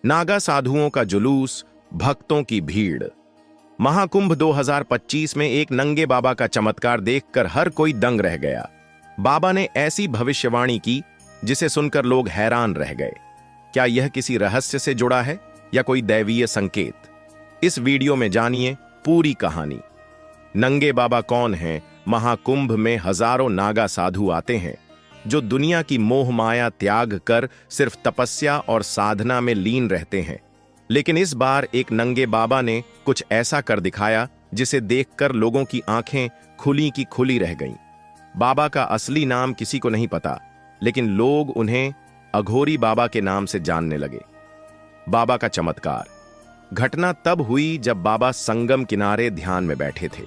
नागा साधुओं का जुलूस, भक्तों की भीड़। महाकुंभ 2025 में एक नंगे बाबा का चमत्कार देखकर हर कोई दंग रह गया। बाबा ने ऐसी भविष्यवाणी की जिसे सुनकर लोग हैरान रह गए। क्या यह किसी रहस्य से जुड़ा है या कोई दैवीय संकेत? इस वीडियो में जानिए पूरी कहानी। नंगे बाबा कौन हैं? महाकुंभ में हजारों नागा साधु आते हैं जो दुनिया की मोह माया त्याग कर सिर्फ तपस्या और साधना में लीन रहते हैं। लेकिन इस बार एक नंगे बाबा ने कुछ ऐसा कर दिखाया जिसे देखकर लोगों की आंखें खुली की खुली रह गईं। बाबा का असली नाम किसी को नहीं पता, लेकिन लोग उन्हें अघोरी बाबा के नाम से जानने लगे। बाबा का चमत्कार। घटना तब हुई जब बाबा संगम किनारे ध्यान में बैठे थे।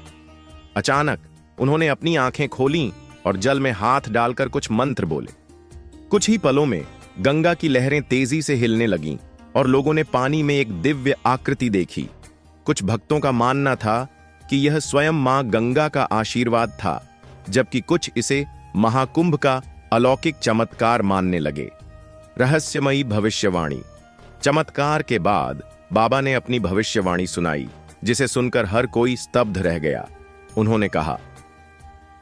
अचानक उन्होंने अपनी आंखें खोलीं और जल में हाथ डालकर कुछ मंत्र बोले। कुछ ही पलों में गंगा की लहरें तेजी से हिलने लगीं और लोगों ने पानी में एक दिव्य आकृति देखी। कुछ भक्तों का मानना था कि यह स्वयं मां गंगा का आशीर्वाद था, जबकि कुछ इसे महाकुंभ का अलौकिक चमत्कार मानने लगे। रहस्यमयी भविष्यवाणी। चमत्कार के बाद बाबा ने अपनी भविष्यवाणी सुनाई, जिसे सुनकर हर कोई स्तब्ध रह गया। उन्होंने कहा,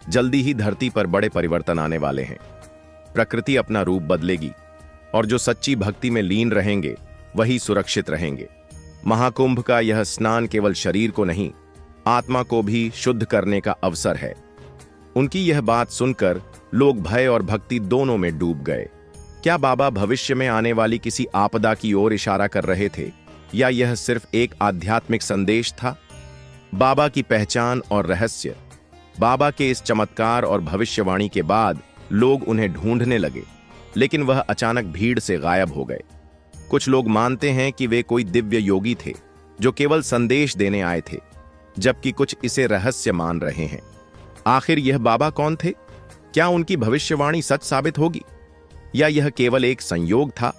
जल्दी ही धरती पर बड़े परिवर्तन आने वाले हैं। प्रकृति अपना रूप बदलेगी और जो सच्ची भक्ति में लीन रहेंगे वही सुरक्षित रहेंगे। महाकुंभ का यह स्नान केवल शरीर को नहीं, आत्मा को भी शुद्ध करने का अवसर है। उनकी यह बात सुनकर लोग भय और भक्ति दोनों में डूब गए। क्या बाबा भविष्य में आने वाली किसी आपदा की ओर इशारा कर रहे थे, या यह सिर्फ एक आध्यात्मिक संदेश था? बाबा की पहचान और रहस्य। बाबा के इस चमत्कार और भविष्यवाणी के बाद लोग उन्हें ढूंढने लगे, लेकिन वह अचानक भीड़ से गायब हो गए। कुछ लोग मानते हैं कि वे कोई दिव्य योगी थे जो केवल संदेश देने आए थे, जबकि कुछ इसे रहस्य मान रहे हैं। आखिर यह बाबा कौन थे? क्या उनकी भविष्यवाणी सच साबित होगी, या यह केवल एक संयोग था?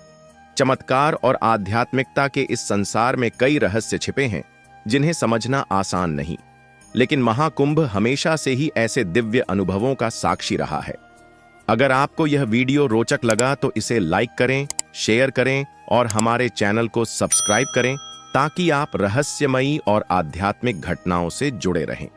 चमत्कार और आध्यात्मिकता के इस संसार में कई रहस्य छिपे हैं जिन्हें समझना आसान नहीं, लेकिन महाकुंभ हमेशा से ही ऐसे दिव्य अनुभवों का साक्षी रहा है। अगर आपको यह वीडियो रोचक लगा तो इसे लाइक करें, शेयर करें और हमारे चैनल को सब्सक्राइब करें ताकि आप रहस्यमयी और आध्यात्मिक घटनाओं से जुड़े रहें।